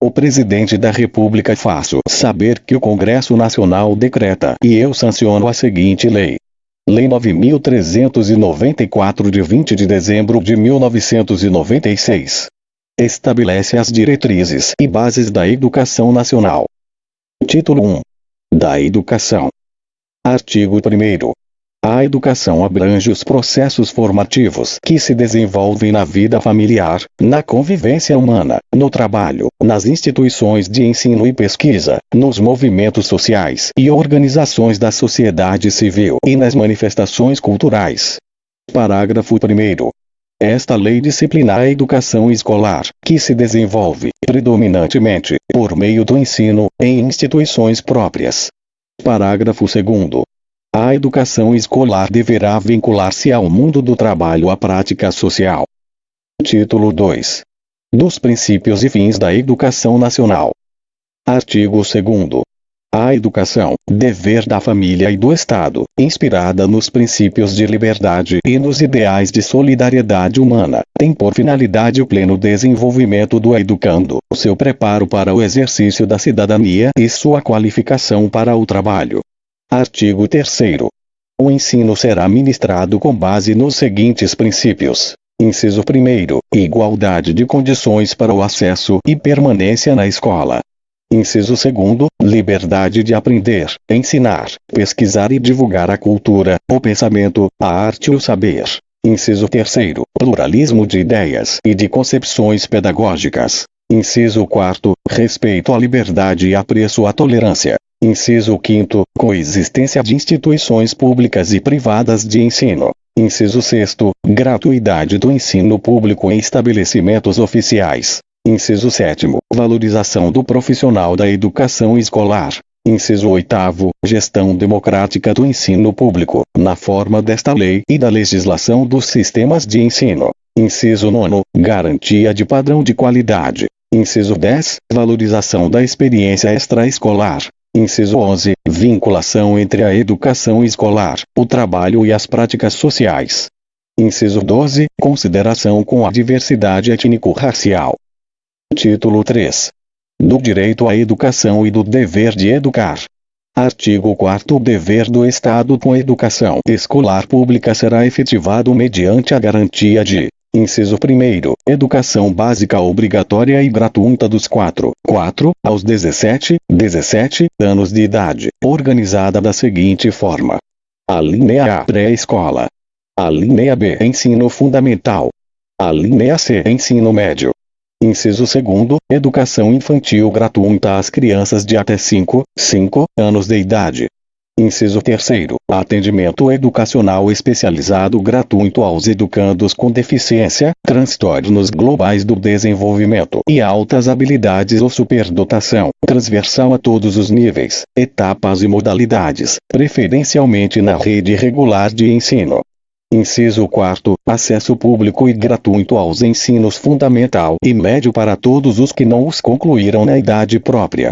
O Presidente da República faço saber que o Congresso Nacional decreta e eu sanciono a seguinte lei. Lei 9.394 de 20 de dezembro de 1996. Estabelece as diretrizes e bases da educação nacional. Título 1. Da educação. Artigo 1º. A educação abrange os processos formativos que se desenvolvem na vida familiar, na convivência humana, no trabalho, nas instituições de ensino e pesquisa, nos movimentos sociais e organizações da sociedade civil e nas manifestações culturais. Parágrafo 1º. Esta lei disciplina a educação escolar, que se desenvolve, predominantemente, por meio do ensino, em instituições próprias. Parágrafo 2º. A educação escolar deverá vincular-se ao mundo do trabalho à prática social. Título 2. Dos princípios e fins da educação nacional. Artigo 2º. A educação, dever da família e do Estado, inspirada nos princípios de liberdade e nos ideais de solidariedade humana, tem por finalidade o pleno desenvolvimento do educando, seu preparo para o exercício da cidadania e sua qualificação para o trabalho. Artigo 3º. O ensino será ministrado com base nos seguintes princípios. Inciso 1º, igualdade de condições para o acesso e permanência na escola. Inciso 2º, liberdade de aprender, ensinar, pesquisar e divulgar a cultura, o pensamento, a arte e o saber. Inciso 3º, pluralismo de ideias e de concepções pedagógicas. Inciso 4º, respeito à liberdade e apreço à tolerância. Inciso 5º, coexistência de instituições públicas e privadas de ensino. Inciso 6º, gratuidade do ensino público em estabelecimentos oficiais. Inciso 7º, valorização do profissional da educação escolar. Inciso 8º, gestão democrática do ensino público, na forma desta lei e da legislação dos sistemas de ensino. Inciso 9º, garantia de padrão de qualidade. Inciso 10, valorização da experiência extraescolar. Inciso 11, vinculação entre a educação escolar, o trabalho e as práticas sociais. Inciso 12, consideração com a diversidade étnico-racial. Título 3. Do direito à educação e do dever de educar. Artigo 4º. O dever do Estado com a educação escolar pública será efetivado mediante a garantia de: inciso 1º, educação básica obrigatória e gratuita dos 4 aos 17 anos de idade, organizada da seguinte forma. Alínea A, pré-escola. Alínea B, ensino fundamental. Alínea C, ensino médio. Inciso 2º, educação infantil gratuita às crianças de até 5 anos de idade. Inciso 3º, atendimento educacional especializado gratuito aos educandos com deficiência, transtornos globais do desenvolvimento e altas habilidades ou superdotação, transversal a todos os níveis, etapas e modalidades, preferencialmente na rede regular de ensino. Inciso 4º, acesso público e gratuito aos ensinos fundamental e médio para todos os que não os concluíram na idade própria.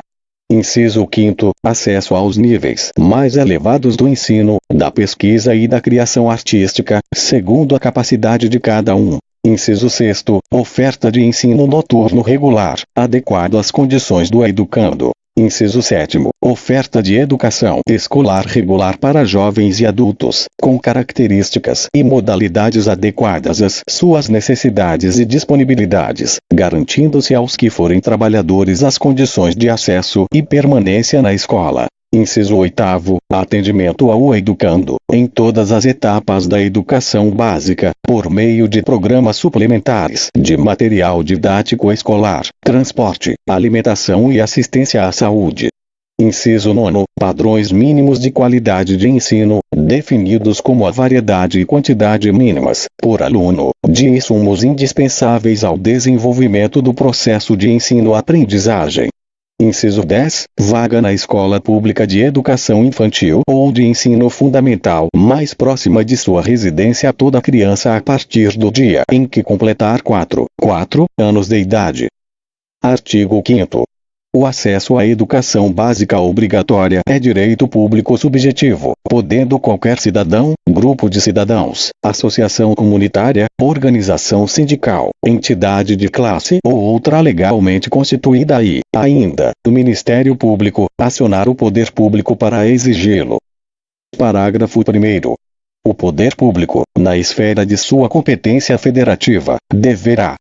Inciso 5º, acesso aos níveis mais elevados do ensino, da pesquisa e da criação artística, segundo a capacidade de cada um. Inciso 6º, oferta de ensino noturno regular, adequado às condições do educando. Inciso 7º, oferta de educação escolar regular para jovens e adultos, com características e modalidades adequadas às suas necessidades e disponibilidades, garantindo-se aos que forem trabalhadores as condições de acesso e permanência na escola. Inciso 8º, atendimento ao educando, em todas as etapas da educação básica, por meio de programas suplementares de material didático escolar, transporte, alimentação e assistência à saúde. Inciso 9º, padrões mínimos de qualidade de ensino, definidos como a variedade e quantidade mínimas, por aluno, de insumos indispensáveis ao desenvolvimento do processo de ensino-aprendizagem. Inciso 10, vaga na escola pública de educação infantil ou de ensino fundamental mais próxima de sua residência a toda criança a partir do dia em que completar 4 anos de idade. Artigo 5º. O acesso à educação básica obrigatória é direito público subjetivo, podendo qualquer cidadão, grupo de cidadãos, associação comunitária, organização sindical, entidade de classe ou outra legalmente constituída e, ainda, o Ministério Público, acionar o poder público para exigi-lo. Parágrafo 1º. O poder público, na esfera de sua competência federativa, deverá: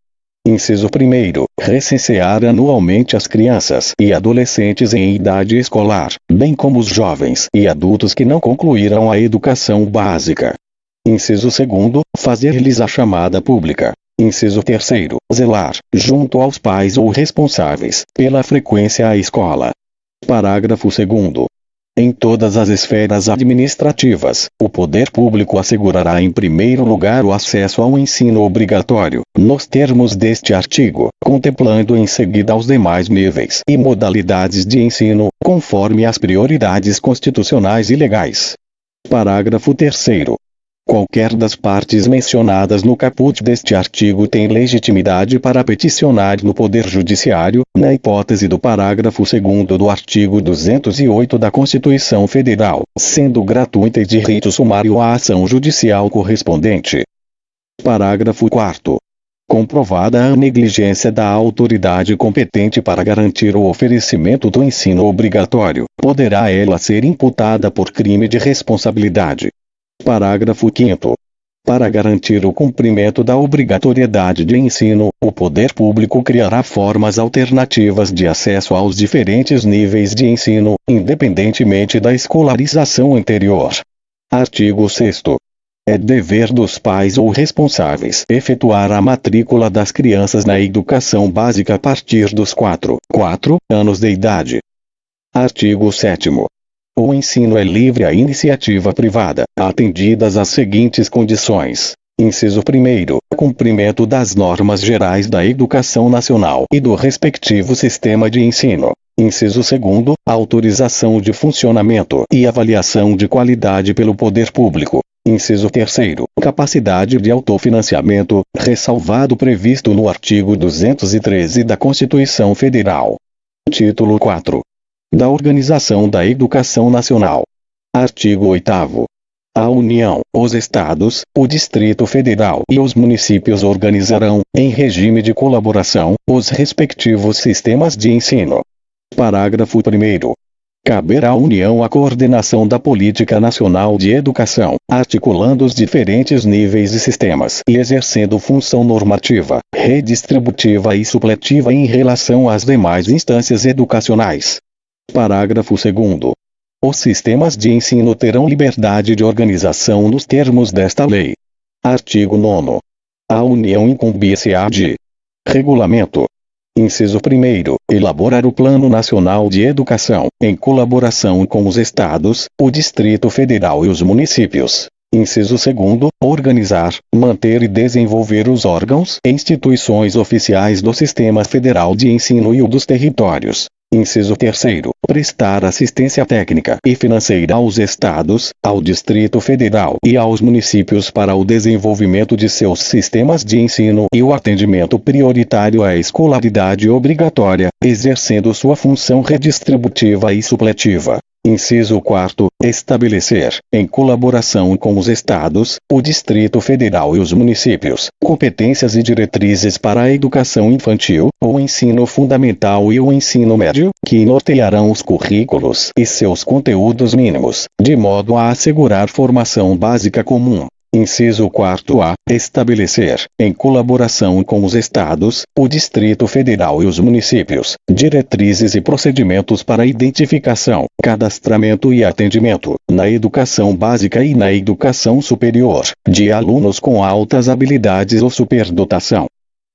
inciso 1º, recensear anualmente as crianças e adolescentes em idade escolar, bem como os jovens e adultos que não concluíram a educação básica. Inciso 2º, fazer-lhes a chamada pública. Inciso 3º, zelar, junto aos pais ou responsáveis, pela frequência à escola. Parágrafo 2º. Em todas as esferas administrativas, o poder público assegurará em primeiro lugar o acesso ao ensino obrigatório, nos termos deste artigo, contemplando em seguida os demais níveis e modalidades de ensino, conforme as prioridades constitucionais e legais. Parágrafo 3º. Qualquer das partes mencionadas no caput deste artigo tem legitimidade para peticionar no Poder Judiciário, na hipótese do parágrafo 2º do artigo 208 da Constituição Federal, sendo gratuita e de rito sumário a ação judicial correspondente. Parágrafo 4º. Comprovada a negligência da autoridade competente para garantir o oferecimento do ensino obrigatório, poderá ela ser imputada por crime de responsabilidade. Parágrafo 5º. Para garantir o cumprimento da obrigatoriedade de ensino, o poder público criará formas alternativas de acesso aos diferentes níveis de ensino, independentemente da escolarização anterior. Artigo 6º. É dever dos pais ou responsáveis efetuar a matrícula das crianças na educação básica a partir dos 4 anos de idade. Artigo 7º. O ensino é livre à iniciativa privada, atendidas as seguintes condições. Inciso 1º, cumprimento das normas gerais da educação nacional e do respectivo sistema de ensino. Inciso 2º, autorização de funcionamento e avaliação de qualidade pelo poder público. Inciso 3º, capacidade de autofinanciamento, ressalvado previsto no artigo 213 da Constituição Federal. Título 4. Da Organização da Educação Nacional. Artigo 8º. A União, os Estados, o Distrito Federal e os municípios organizarão, em regime de colaboração, os respectivos sistemas de ensino. Parágrafo 1º. Caberá à União a coordenação da política nacional de educação, articulando os diferentes níveis e sistemas e exercendo função normativa, redistributiva e supletiva em relação às demais instâncias educacionais. Parágrafo 2º. Os sistemas de ensino terão liberdade de organização nos termos desta lei. Artigo 9º. A União incumbir-se-á de: regulamento. Inciso 1º. Elaborar o Plano Nacional de Educação, em colaboração com os Estados, o Distrito Federal e os municípios. Inciso 2º. Organizar, manter e desenvolver os órgãos e instituições oficiais do Sistema Federal de Ensino e o dos territórios. Inciso 3º. Prestar assistência técnica e financeira aos Estados, ao Distrito Federal e aos municípios para o desenvolvimento de seus sistemas de ensino e o atendimento prioritário à escolaridade obrigatória, exercendo sua função redistributiva e supletiva. Inciso 4º. Estabelecer, em colaboração com os Estados, o Distrito Federal e os municípios, competências e diretrizes para a educação infantil, o ensino fundamental e o ensino médio, que nortearão os currículos e seus conteúdos mínimos, de modo a assegurar formação básica comum. Inciso 4º. Estabelecer, em colaboração com os Estados, o Distrito Federal e os municípios, diretrizes e procedimentos para identificação, cadastramento e atendimento, na educação básica e na educação superior, de alunos com altas habilidades ou superdotação.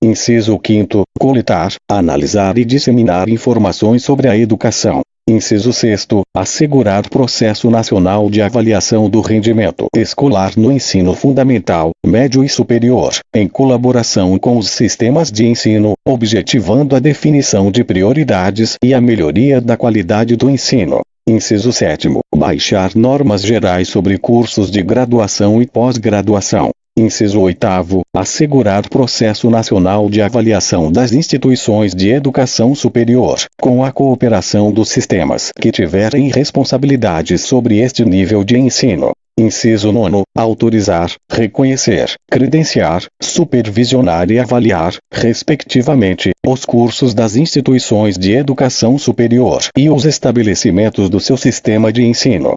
Inciso 5º. Coletar, analisar e disseminar informações sobre a educação. Inciso 6º. Assegurar processo nacional de avaliação do rendimento escolar no ensino fundamental, médio e superior, em colaboração com os sistemas de ensino, objetivando a definição de prioridades e a melhoria da qualidade do ensino. Inciso 7º. Baixar normas gerais sobre cursos de graduação e pós-graduação. Inciso 8º. Assegurar processo nacional de avaliação das instituições de educação superior, com a cooperação dos sistemas que tiverem responsabilidade sobre este nível de ensino. Inciso 9. Autorizar, reconhecer, credenciar, supervisionar e avaliar, respectivamente, os cursos das instituições de educação superior e os estabelecimentos do seu sistema de ensino.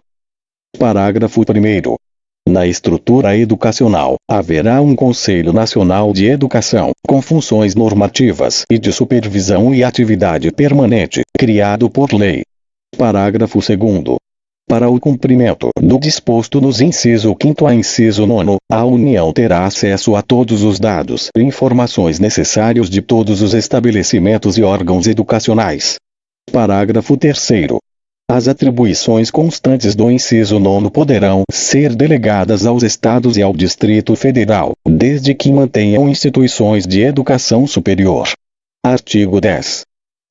Parágrafo 1º. Na estrutura educacional, haverá um Conselho Nacional de Educação, com funções normativas e de supervisão e atividade permanente, criado por lei. Parágrafo 2º. Para o cumprimento do disposto nos inciso 5º a inciso 9º, a União terá acesso a todos os dados e informações necessários de todos os estabelecimentos e órgãos educacionais. Parágrafo 3º. As atribuições constantes do inciso 9º poderão ser delegadas aos Estados e ao Distrito Federal, desde que mantenham instituições de educação superior. Artigo 10.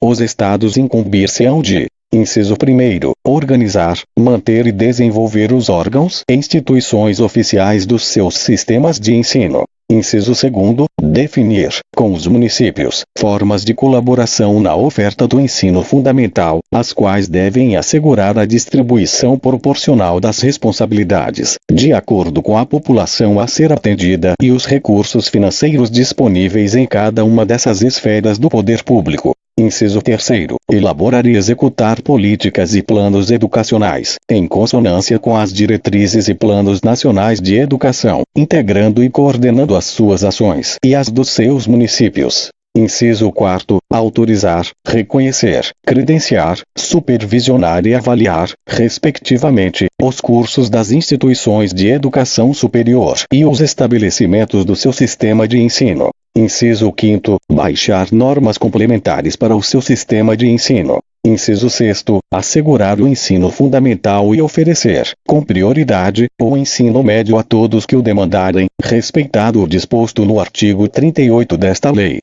Os Estados incumbir-se-ão de: inciso 1º, organizar, manter e desenvolver os órgãos e instituições oficiais dos seus sistemas de ensino. Inciso 2º, definir, com os municípios, formas de colaboração na oferta do ensino fundamental, as quais devem assegurar a distribuição proporcional das responsabilidades, de acordo com a população a ser atendida e os recursos financeiros disponíveis em cada uma dessas esferas do poder público. Inciso 3º, elaborar e executar políticas e planos educacionais, em consonância com as diretrizes e planos nacionais de educação, integrando e coordenando as suas ações e as dos seus municípios. Inciso 4º, autorizar, reconhecer, credenciar, supervisionar e avaliar, respectivamente, os cursos das instituições de educação superior e os estabelecimentos do seu sistema de ensino. Inciso 5º, baixar normas complementares para o seu sistema de ensino. Inciso 6º, assegurar o ensino fundamental e oferecer, com prioridade, o ensino médio a todos que o demandarem, respeitado o disposto no artigo 38 desta lei.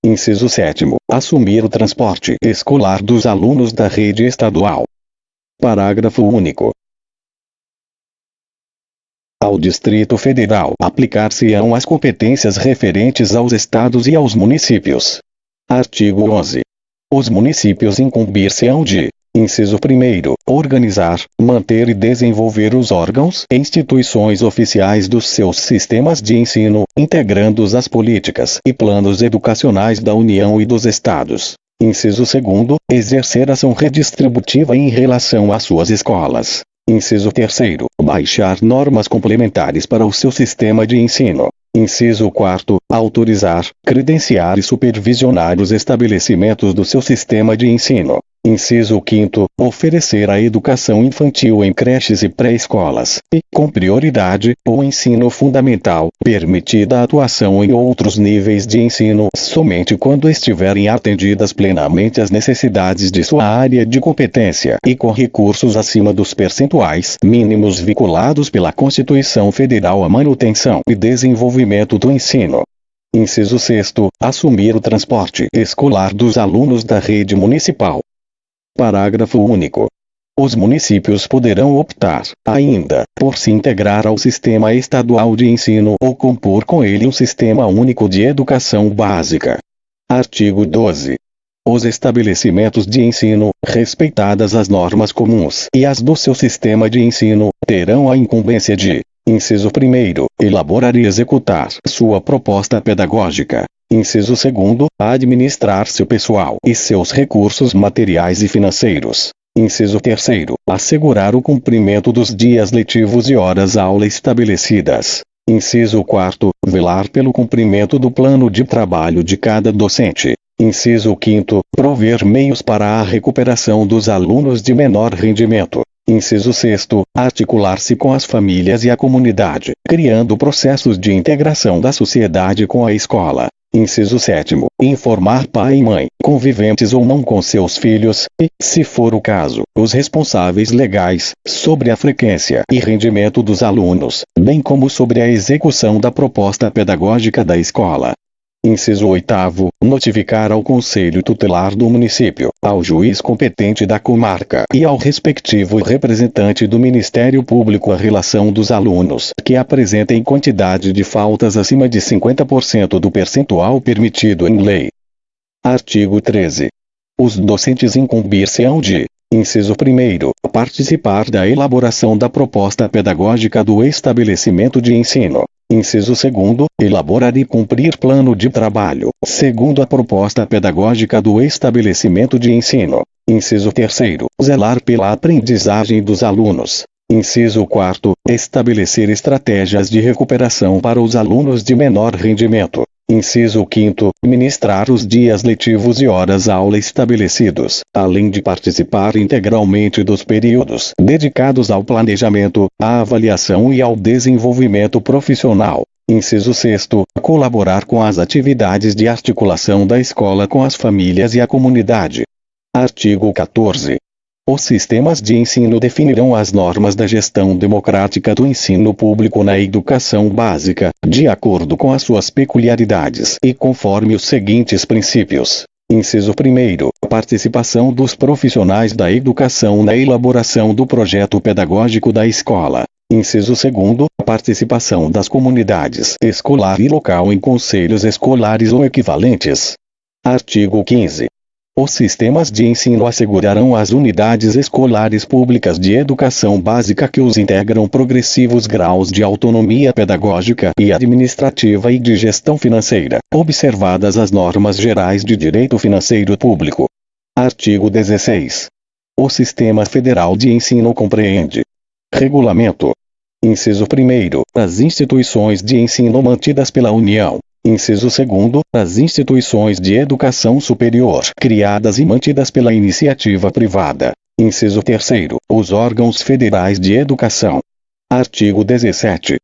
Inciso 7º, assumir o transporte escolar dos alunos da rede estadual. Parágrafo único. Ao Distrito Federal aplicar-se-ão as competências referentes aos estados e aos municípios. Artigo 11. Os municípios incumbir-se-ão de: inciso 1º, organizar, manter e desenvolver os órgãos e instituições oficiais dos seus sistemas de ensino, integrando-os às políticas e planos educacionais da União e dos estados. Inciso 2º, exercer ação redistributiva em relação às suas escolas. Inciso 3º, baixar normas complementares para o seu sistema de ensino. Inciso 4º, autorizar, credenciar e supervisionar os estabelecimentos do seu sistema de ensino. Inciso 5º, oferecer a educação infantil em creches e pré-escolas, e, com prioridade, o ensino fundamental, permitida a atuação em outros níveis de ensino somente quando estiverem atendidas plenamente as necessidades de sua área de competência e com recursos acima dos percentuais mínimos vinculados pela Constituição Federal à manutenção e desenvolvimento do ensino. Inciso 6º, assumir o transporte escolar dos alunos da rede municipal. Parágrafo único. Os municípios poderão optar, ainda, por se integrar ao sistema estadual de ensino ou compor com ele um sistema único de educação básica. Artigo 12. Os estabelecimentos de ensino, respeitadas as normas comuns e as do seu sistema de ensino, terão a incumbência de: inciso 1º, elaborar e executar sua proposta pedagógica. Inciso 2º, administrar seu pessoal e seus recursos materiais e financeiros. Inciso 3º, assegurar o cumprimento dos dias letivos e horas-aula estabelecidas. Inciso 4º, velar pelo cumprimento do plano de trabalho de cada docente. Inciso 5º, prover meios para a recuperação dos alunos de menor rendimento. Inciso 6º, articular-se com as famílias e a comunidade, criando processos de integração da sociedade com a escola. Inciso 7º, informar pai e mãe, conviventes ou não com seus filhos, e, se for o caso, os responsáveis legais, sobre a frequência e rendimento dos alunos, bem como sobre a execução da proposta pedagógica da escola. Inciso 8º, notificar ao Conselho Tutelar do município, ao juiz competente da comarca e ao respectivo representante do Ministério Público a relação dos alunos que apresentem quantidade de faltas acima de 50% do percentual permitido em lei. Artigo 13. Os docentes incumbir-se-ão de: inciso 1º, participar da elaboração da proposta pedagógica do estabelecimento de ensino. Inciso 2º, elaborar e cumprir plano de trabalho, segundo a proposta pedagógica do estabelecimento de ensino. Inciso 3º, zelar pela aprendizagem dos alunos. Inciso 4º, estabelecer estratégias de recuperação para os alunos de menor rendimento. Inciso 5º, ministrar os dias letivos e horas-aula estabelecidos, além de participar integralmente dos períodos dedicados ao planejamento, à avaliação e ao desenvolvimento profissional. Inciso 6º, colaborar com as atividades de articulação da escola com as famílias e a comunidade. Artigo 14. Os sistemas de ensino definirão as normas da gestão democrática do ensino público na educação básica, de acordo com as suas peculiaridades e conforme os seguintes princípios. Inciso 1º, participação dos profissionais da educação na elaboração do projeto pedagógico da escola. Inciso 2º, participação das comunidades escolar e local em conselhos escolares ou equivalentes. Artigo 15. Os sistemas de ensino assegurarão às unidades escolares públicas de educação básica que os integram progressivos graus de autonomia pedagógica e administrativa e de gestão financeira, observadas as normas gerais de direito financeiro público. Artigo 16. O Sistema Federal de Ensino compreende: regulamento. Inciso 1º, as instituições de ensino mantidas pela União. Inciso 2º, as instituições de educação superior criadas e mantidas pela iniciativa privada. Inciso 3º, os órgãos federais de educação. Artigo 17.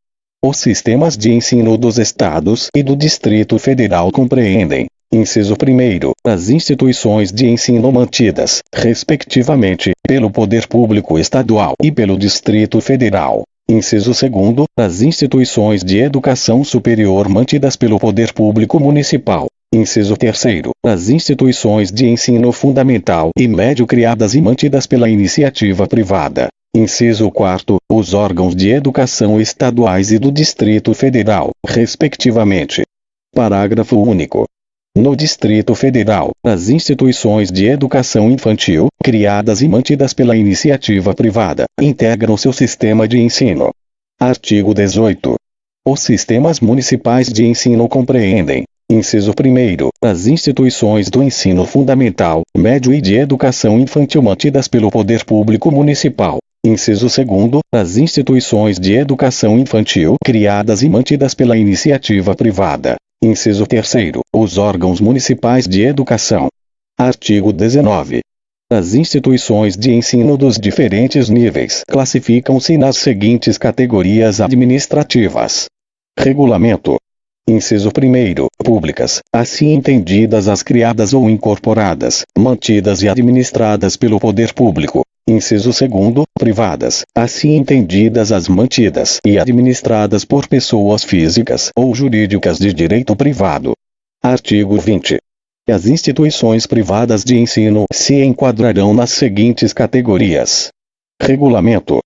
Os sistemas de ensino dos estados e do Distrito Federal compreendem: inciso 1º, as instituições de ensino mantidas, respectivamente, pelo Poder Público Estadual e pelo Distrito Federal. Inciso 2º, as instituições de educação superior mantidas pelo Poder Público Municipal. Inciso 3º, as instituições de ensino fundamental e médio criadas e mantidas pela iniciativa privada. Inciso 4º, os órgãos de educação estaduais e do Distrito Federal, respectivamente. Parágrafo único. No Distrito Federal, as instituições de educação infantil, criadas e mantidas pela iniciativa privada, integram seu sistema de ensino. Artigo 18. Os sistemas municipais de ensino compreendem: inciso 1º, as instituições do ensino fundamental, médio e de educação infantil mantidas pelo Poder Público Municipal. Inciso 2º, as instituições de educação infantil, criadas e mantidas pela iniciativa privada. Inciso 3º, os órgãos municipais de educação. Artigo 19. As instituições de ensino dos diferentes níveis classificam-se nas seguintes categorias administrativas. Regulamento. Inciso 1º, públicas, assim entendidas as criadas ou incorporadas, mantidas e administradas pelo poder público. Inciso 2º, privadas, assim entendidas as mantidas e administradas por pessoas físicas ou jurídicas de direito privado. Artigo 20. As instituições privadas de ensino se enquadrarão nas seguintes categorias. Regulamento.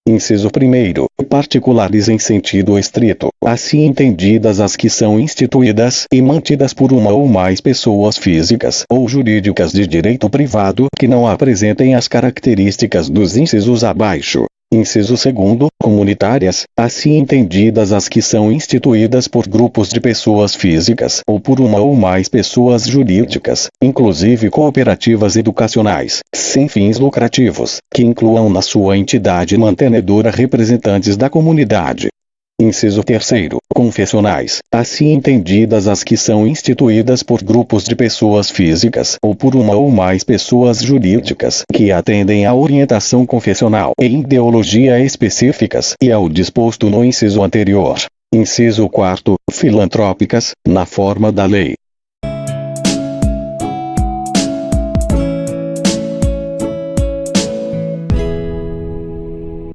Inciso 1º, particulares em sentido estrito, assim entendidas as que são instituídas e mantidas por uma ou mais pessoas físicas ou jurídicas de direito privado que não apresentem as características dos incisos abaixo. Inciso 2º, comunitárias, assim entendidas as que são instituídas por grupos de pessoas físicas ou por uma ou mais pessoas jurídicas, inclusive cooperativas educacionais, sem fins lucrativos, que incluam na sua entidade mantenedora representantes da comunidade. Inciso 3º, confessionais, assim entendidas as que são instituídas por grupos de pessoas físicas ou por uma ou mais pessoas jurídicas que atendem à orientação confessional e ideologia específicas e ao disposto no inciso anterior. Inciso 4º, filantrópicas, na forma da lei.